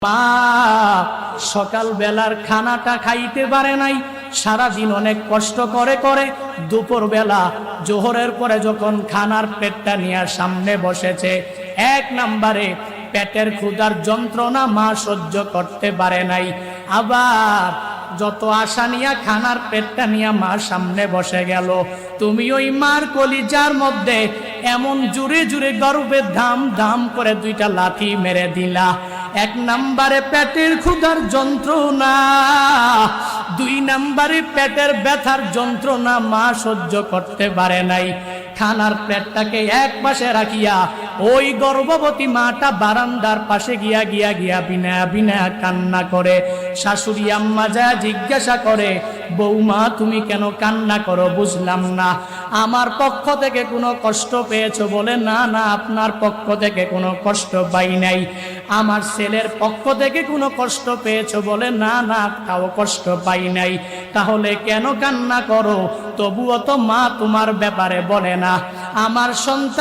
মা সকাল বেলার খানাটা খাইতে পারে নাই, সারাদিন অনেক কষ্ট করে করে দুপুর বেলা জোহরের পরে যখন খানার পেটটা নিয়ে সামনে বসেছে, এক নম্বরে পেটের ক্ষুধার যন্ত্রণা মা সহ্য করতে পারে নাই। আবার যত আশা নিয়া খানার পেটটা নিয়ে মা সামনে বসে গেল, তুমি ওই মার কলিজার মধ্যে এমন জুড়ে জুড়ে গর্বে ধাম ধাম করে দুইটা লাথি মেরে দিলা। এক নম্বরে পেটের ক্ষুধার যন্ত্রণা, দুই নম্বরে পেটের ব্যথার যন্ত্রণা মা সহ্য করতে পারে নাই। খানার প্লেটটাকে এক পাশে রাখিয়া ওই গর্ভবতী মাটা বারান্দার পাশে গিয়া গিয়া গিয়া বিনা বিনা কান্না করে। শাশুড়ি আম্মা যা জিজ্ঞাসা করে, বৌমা তুমি কেন কান্না করো? বুঝলাম না, আমার পক্ষ থেকে কোনো কষ্ট পেয়েছো? বলে না না, আপনার পক্ষ থেকে কোনো কষ্ট পাই নাই। আমার ছেলের পক্ষ থেকে কোনো কষ্ট পেয়েছো? বলে না না, তাও কষ্ট পাই নাই। তাহলে কেন কান্না করো? তবুও তো মা তোমার ব্যাপারে বলে না। আমার সন্তান